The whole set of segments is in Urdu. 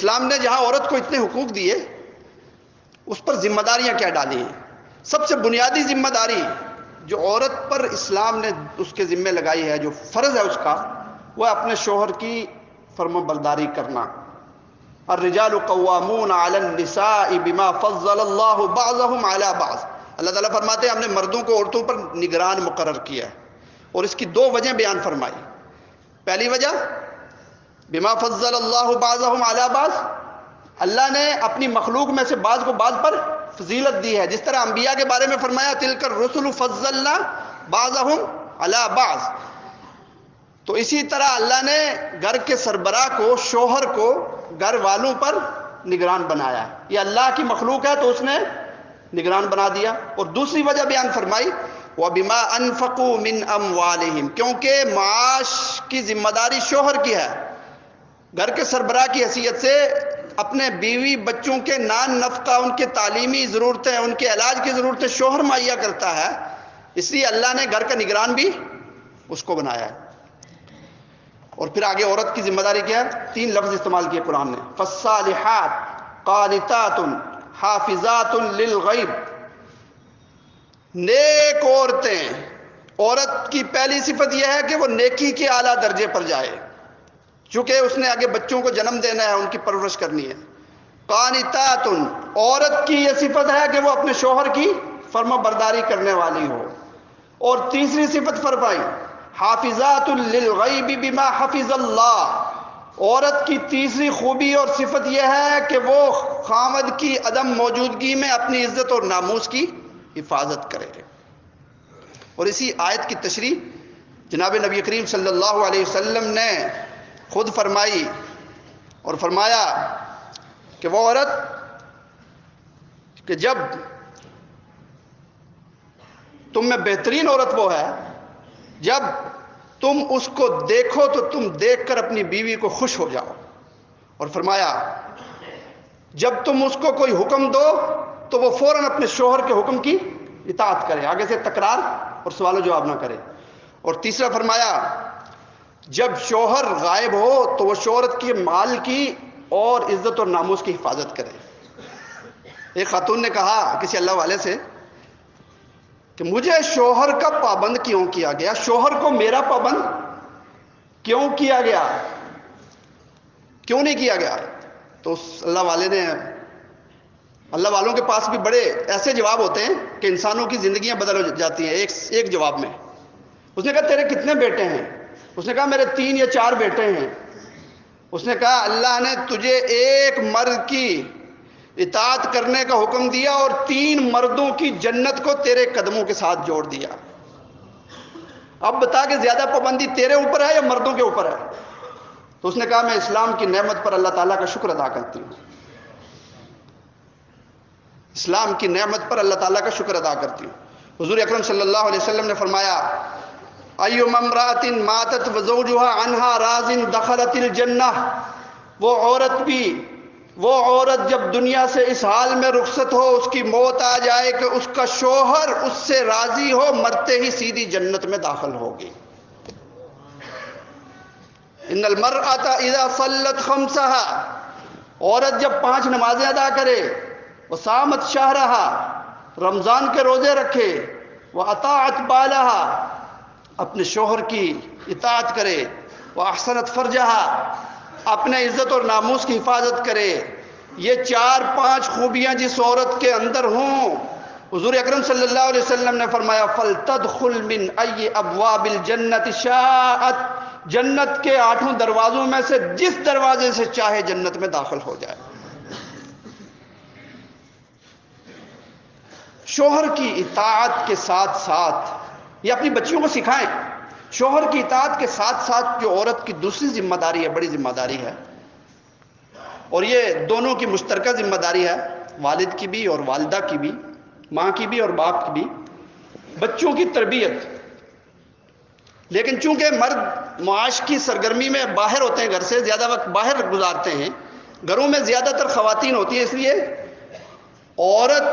اسلام نے جہاں عورت کو اتنے حقوق دیے اس پر ذمہ داریاں کیا ڈالی ہیں؟ سب سے بنیادی ذمہ داری جو عورت پر اسلام نے اس کے ذمہ لگائی ہے، جو فرض ہے اس کا، وہ اپنے شوہر کی فرما برداری کرنا۔ الرجال قوامون علی النساء بما فضل اللہ بعضهم علی بعض۔ اللہ تعالیٰ فرماتے ہیں ہم نے مردوں کو عورتوں پر نگران مقرر کیا ہے، اور اس کی دو وجہ بیان فرمائی۔ پہلی وجہ بما فضل اللہ بعضهم علی بعض، اللہ نے اپنی مخلوق میں سے بعض کو بعض پر فضیلت دی ہے، جس طرح انبیاء کے بارے میں فرمایا تلک الرسل فضلنا بعضهم علی بعض، تو اسی طرح اللہ نے گھر کے سربراہ کو، شوہر کو گھر والوں پر نگران بنایا ہے۔ یہ اللہ کی مخلوق ہے تو اس نے نگران بنا دیا۔ اور دوسری وجہ بیان فرمائی وَبِمَا أَنفَقُوا مِنْ أَمْوَالِهِمْ، کیونکہ معاش کی ذمہ داری شوہر کی ہے۔ گھر کے سربراہ کی حیثیت سے اپنے بیوی بچوں کے نان نفقہ، ان کے تعلیمی ضرورتیں، ان کے علاج کی ضرورتیں شوہر مہیا کرتا ہے، اس لیے اللہ نے گھر کا نگران بھی اس کو بنایا ہے۔ اور پھر آگے عورت کی ذمہ داری کیا ہے؟ 3 لفظ استعمال کیے قرآن نے، فَالصَّالِحَاتُ قَانِتَاتٌ حَافِظَاتٌ لِلْغَیْبِ۔ نیک عورتیں، عورت کی پہلی صفت یہ ہے کہ وہ نیکی کے اعلیٰ درجے پر جائے، چونکہ اس نے آگے بچوں کو جنم دینا ہے، ان کی پرورش کرنی ہے۔ قانتات، عورت کی یہ صفت ہے کہ وہ اپنے شوہر کی فرما برداری کرنے والی ہو۔ اور تیسری صفت فرمائی حافظات للغیب بما حفظ اللہ، عورت کی تیسری خوبی اور صفت یہ ہے کہ وہ خاوند کی عدم موجودگی میں اپنی عزت اور ناموس کی حفاظت کرے۔ اور اسی آیت کی تشریح جناب نبی کریم صلی اللہ علیہ وسلم نے خود فرمائی، اور فرمایا کہ وہ عورت کہ جب تم میں بہترین عورت وہ ہے جب تم اس کو دیکھو تو تم دیکھ کر اپنی بیوی کو خوش ہو جاؤ، اور فرمایا جب تم اس کو کوئی حکم دو تو وہ فوراً اپنے شوہر کے حکم کی اطاعت کرے، آگے سے تکرار اور سوال و جواب نہ کرے۔ اور تیسرا فرمایا جب شوہر غائب ہو تو وہ شوہرت کے مال کی اور عزت اور ناموس کی حفاظت کرے۔ ایک خاتون نے کہا کسی اللہ والے سے کہ مجھے شوہر کا پابند کیوں کیا گیا، شوہر کو میرا پابند کیوں کیا گیا، کیوں نہیں کیا گیا؟ تو اس اللہ والے نے، اللہ والوں کے پاس بھی بڑے ایسے جواب ہوتے ہیں کہ انسانوں کی زندگیاں بدل جاتی ہیں ایک جواب میں۔ اس نے کہا تیرے کتنے بیٹے ہیں؟ اس نے کہا میرے 3 یا 4 بیٹے ہیں۔ اس نے کہا اللہ نے تجھے ایک مرد کی اطاعت کرنے کا حکم دیا اور 3 مردوں کی جنت کو تیرے قدموں کے ساتھ جوڑ دیا۔ اب بتا کہ زیادہ پابندی تیرے اوپر ہے یا مردوں کے اوپر ہے؟ تو اس نے کہا میں اسلام کی نعمت پر اللہ تعالیٰ کا شکر ادا کرتی ہوں، اسلام کی نعمت پر اللہ تعالیٰ کا شکر ادا کرتی ہوں۔ حضور اکرم صلی اللہ علیہ وسلم نے فرمایا ایما امرأۃ ماتت وزوجها عنها راض دخلت الجنہ، وہ عورت جب دنیا سے اس حال میں رخصت ہو، اس کی موت آ جائے کہ اس کا شوہر اس سے راضی ہو، مرتے ہی سیدھی جنت میں داخل ہوگی۔ ان المرأۃ اذا صلت خمسها، عورت جب 5 نمازیں ادا کرے، وصامت شہرها، رمضان کے روزے رکھے، واطاعت بالها، اپنے شوہر کی اطاعت کرے، واحسنت فرجها، اپنے عزت اور ناموس کی حفاظت کرے، یہ 4-5 خوبیاں جس عورت کے اندر ہوں، حضور اکرم صلی اللہ علیہ وسلم نے فرمایا فَلْتَدْخُلْ مِنْ أَيِّ أَبْوَابِ الْجَنَّةِ شَاءَتْ، جنت کے 8 دروازوں میں سے جس دروازے سے چاہے جنت میں داخل ہو جائے۔ شوہر کی اطاعت کے ساتھ ساتھ یہ اپنی بچیوں کو سکھائیں، شوہر کی اطاعت کے ساتھ ساتھ جو عورت کی دوسری ذمہ داری ہے، بڑی ذمہ داری ہے، اور یہ دونوں کی مشترکہ ذمہ داری ہے، والد کی بھی اور والدہ کی بھی، ماں کی بھی اور باپ کی بھی، بچوں کی تربیت۔ لیکن چونکہ مرد معاش کی سرگرمی میں باہر ہوتے ہیں، گھر سے زیادہ وقت باہر گزارتے ہیں، گھروں میں زیادہ تر خواتین ہوتی ہیں، اس لیے عورت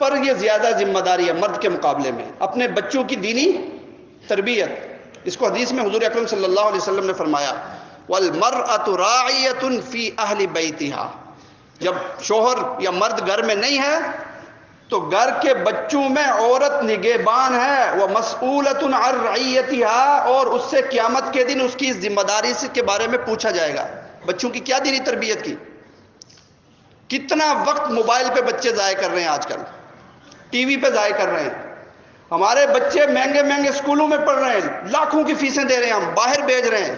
پر یہ زیادہ ذمہ داری ہے مرد کے مقابلے میں، اپنے بچوں کی دینی تربیت۔ اس کو حدیث میں حضور اکرم صلی اللہ علیہ وسلم نے فرمایا والمرأة راعیۃ فی اہل بیتہا، جب شوہر یا مرد گھر میں نہیں ہے تو گھر کے بچوں میں عورت نگہبان ہے، ومسئولۃ عن رعیتہا، اور اس سے قیامت کے دن اس کی ذمہ داری کے بارے میں پوچھا جائے گا۔ بچوں کی کیا دینی تربیت کی؟ کتنا وقت موبائل پہ بچے ضائع کر رہے ہیں، آج کل ٹی وی پہ ضائع کر رہے ہیں۔ ہمارے بچے مہنگے مہنگے اسکولوں میں پڑھ رہے ہیں، لاکھوں کی فیسیں دے رہے ہیں، ہم باہر بھیج رہے ہیں،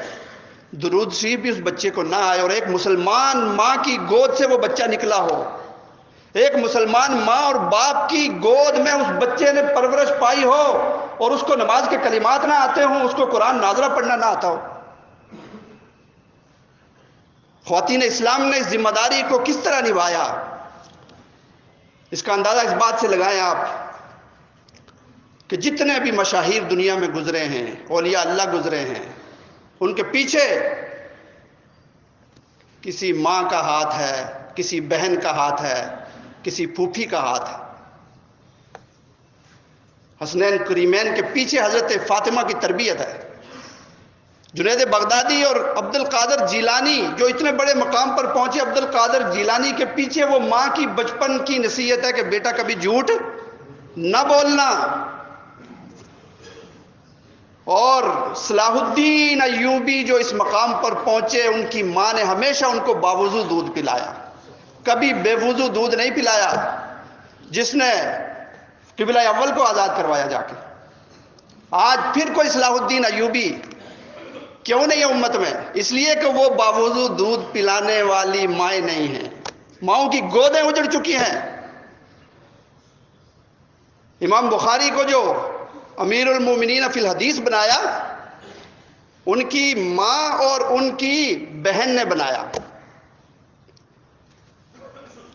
درود شریف بھی اس بچے کو نہ آئے، اور ایک مسلمان ماں کی گود سے وہ بچہ نکلا ہو، ایک مسلمان ماں اور باپ کی گود میں اس بچے نے پرورش پائی ہو، اور اس کو نماز کے کلمات نہ آتے ہوں، اس کو قرآن ناظرہ پڑھنا نہ آتا ہو۔ خواتین اسلام نے اس ذمہ داری کو کس طرح نبھایا؟ اس کا اندازہ اس بات سے لگائیں آپ کہ جتنے بھی مشاہیر دنیا میں گزرے ہیں، اولیاء اللہ گزرے ہیں، ان کے پیچھے کسی ماں کا ہاتھ ہے، کسی بہن کا ہاتھ ہے، کسی پھوپھی کا ہاتھ ہے۔ حسنین کریمین کے پیچھے حضرت فاطمہ کی تربیت ہے۔ جنید بغدادی اور عبد القادر جیلانی جو اتنے بڑے مقام پر پہنچے، عبد القادر جیلانی کے پیچھے وہ ماں کی بچپن کی نصیحت ہے کہ بیٹا کبھی جھوٹ نہ بولنا۔ اور صلاح الدین ایوبی جو اس مقام پر پہنچے، ان کی ماں نے ہمیشہ ان کو باوضو دودھ پلایا، کبھی بے وضو دودھ نہیں پلایا، جس نے قبلہ اول کو آزاد کروایا جا کے۔ آج پھر کوئی صلاح الدین ایوبی کیوں نہیں ہے امت میں؟ اس لیے کہ وہ باوضو دودھ پلانے والی مائیں نہیں ہیں، ماؤں کی گودیں اجڑ چکی ہیں۔ امام بخاری کو جو امیر المومنین فی الحدیث بنایا، ان کی ماں اور ان کی بہن نے بنایا۔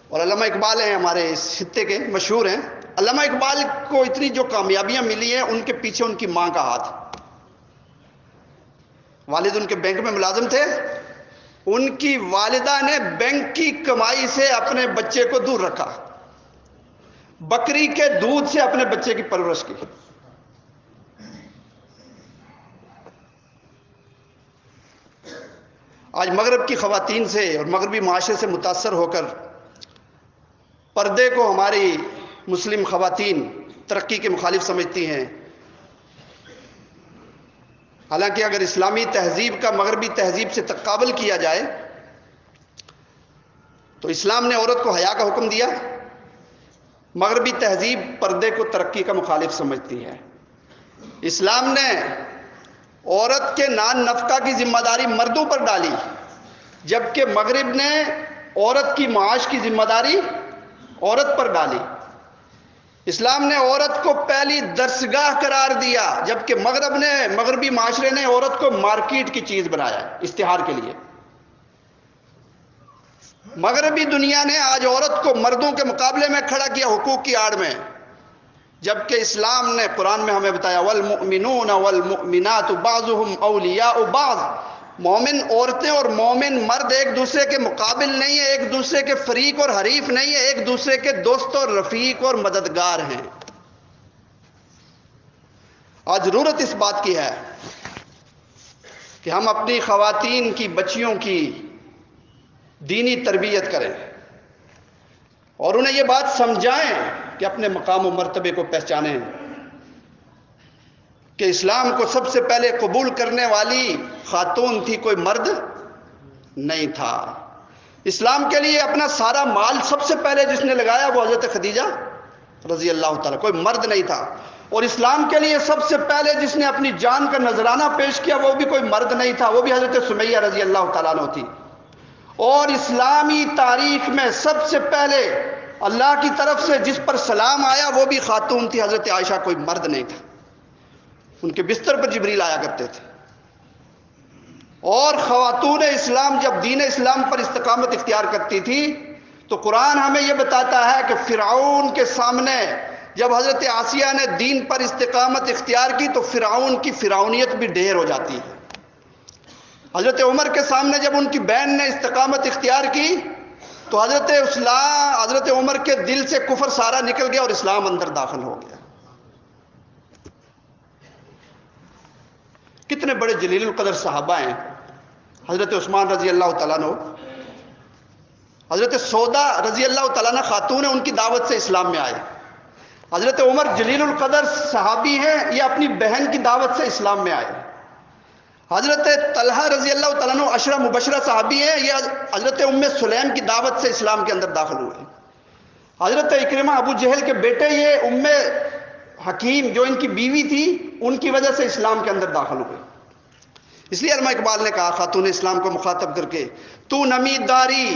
اور علامہ اقبال ہیں ہمارے اس خطے کے مشہور ہیں، علامہ اقبال کو اتنی جو کامیابیاں ملی ہیں، ان کے پیچھے ان کی ماں کا ہاتھ۔ والد ان کے بینک میں ملازم تھے، ان کی والدہ نے بینک کی کمائی سے اپنے بچے کو دور رکھا، بکری کے دودھ سے اپنے بچے کی پرورش کی۔ آج مغرب کی خواتین سے اور مغربی معاشرے سے متاثر ہو کر پردے کو ہماری مسلم خواتین ترقی کے مخالف سمجھتی ہیں، حالانکہ اگر اسلامی تہذیب کا مغربی تہذیب سے تقابل کیا جائے تو اسلام نے عورت کو حیا کا حکم دیا، مغربی تہذیب پردے کو ترقی کا مخالف سمجھتی ہے۔ اسلام نے عورت کے نان نفقہ کی ذمہ داری مردوں پر ڈالی، جبکہ مغرب نے عورت کی معاش کی ذمہ داری عورت پر ڈالی۔ اسلام نے عورت کو پہلی درسگاہ قرار دیا، جبکہ مغربی معاشرے نے عورت کو مارکیٹ کی چیز بنایا اشتہار کے لیے۔ مغربی دنیا نے آج عورت کو مردوں کے مقابلے میں کھڑا کیا حقوق کی آڑ میں، جبکہ اسلام نے قرآن میں ہمیں بتایا والمؤمنون والمؤمنات بعضهم اولیاء بعض، مومن عورتیں اور مومن مرد ایک دوسرے کے مقابل نہیں ہیں، ایک دوسرے کے فریق اور حریف نہیں ہیں، ایک دوسرے کے دوست اور رفیق اور مددگار ہیں۔ آج ضرورت اس بات کی ہے کہ ہم اپنی خواتین کی بچیوں کی دینی تربیت کریں اور انہیں یہ بات سمجھائیں کہ اپنے مقام و مرتبے کو پہچانیں، کہ اسلام کو سب سے پہلے قبول کرنے والی خاتون تھی، کوئی مرد نہیں تھا۔ اسلام کے لیے اپنا سارا مال سب سے پہلے جس نے لگایا وہ حضرت خدیجہ رضی اللہ تعالیٰ، کوئی مرد نہیں تھا۔ اور اسلام کے لیے سب سے پہلے جس نے اپنی جان کا نذرانہ پیش کیا وہ بھی کوئی مرد نہیں تھا، وہ بھی حضرت سمیہ رضی اللہ تعالیٰ عنہ تھی۔ اور اسلامی تاریخ میں سب سے پہلے اللہ کی طرف سے جس پر سلام آیا وہ بھی خاتون تھی، حضرت عائشہ، کوئی مرد نہیں تھا۔ ان کے بستر پر جبریل آیا کرتے تھے۔ اور خواتون اسلام جب دین اسلام پر استقامت اختیار کرتی تھی تو قرآن ہمیں یہ بتاتا ہے کہ فرعون کے سامنے جب حضرت آسیہ نے دین پر استقامت اختیار کی تو فرعون کی فرعونیت بھی ڈھیر ہو جاتی ہے۔ حضرت عمر کے سامنے جب ان کی بہن نے استقامت اختیار کی تو حضرت عمر کے دل سے کفر سارا نکل گیا اور اسلام اندر داخل ہو گیا۔ کتنے بڑے جلیل القدر صحابہ ہیں حضرت عثمان رضی اللہ تعالیٰ عنہ، حضرت سودا رضی اللہ تعالیٰ عنہ خاتون ہیں، ان کی دعوت سے اسلام میں آئے. حضرت عمر جلیل القدر صحابی ہیں، یہ اپنی بہن کی دعوت سے اسلام میں آئے. حضرت طلحہ رضی اللہ تعالیٰ عنہ عشرہ مبشرہ صحابی ہیں، یہ حضرت ام سلیم کی دعوت سے اسلام کے اندر داخل ہوئے. حضرت اکرمہ ابو جہل کے بیٹے یہ ام حکیم جو ان کی بیوی تھی، ان کی وجہ سے اسلام کے اندر داخل ہوئے. اس لیے علامہ اقبال نے کہا خاتون اسلام کو مخاطب کر کے، تو نمیداری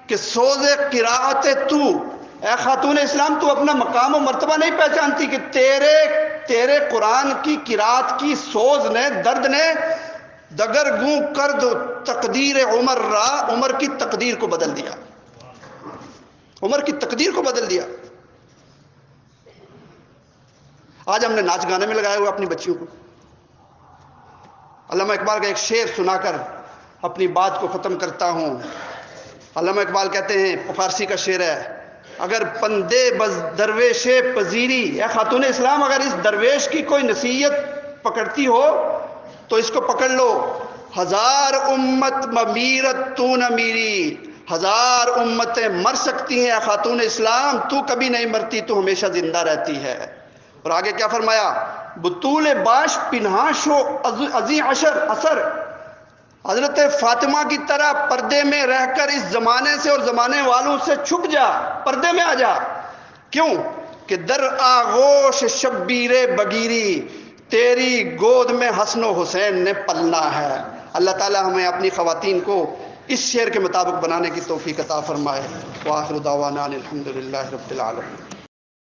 کہ سوز قراءت تو، اے خاتون اسلام تو اپنا مقام و مرتبہ نہیں پہچانتی کہ تیرے قرآن کی قراءت کی سوز نے، درد نے دگرگوں کرد تقدیر عمر را، عمر کی تقدیر کو بدل دیا، عمر کی تقدیر کو بدل دیا. آج ہم نے ناچ گانے میں لگائے ہوئے اپنی بچیوں کو. علامہ اقبال کا ایک شعر سنا کر اپنی بات کو ختم کرتا ہوں. علامہ اقبال کہتے ہیں، فارسی کا شعر ہے، اگر پندے بز درویش پذیری، اے خاتون اسلام اگر اس درویش کی کوئی نصیحت پکڑتی ہو تو اس کو پکڑ لو. ہزار امت ممیرت تو نہ میری، ہزار امتیں مر سکتی ہیں اے خاتون اسلام، تو کبھی نہیں مرتی، تو ہمیشہ زندہ رہتی ہے. اور آگے کیا فرمایا، بطول باش پنہاں شو ازی اثر، حضرت فاطمہ کی طرح پردے میں رہ کر اس زمانے سے اور زمانے والوں سے چھپ جا، پردے میں آ جا. کیوں کہ در آغوش شبیر بگیری، تیری گود میں حسن و حسین نے پلنا ہے. اللہ تعالی ہمیں اپنی خواتین کو اس شعر کے مطابق بنانے کی توفیق عطا فرمائے. وآخر دعوانا الحمدللہ رب العالمین.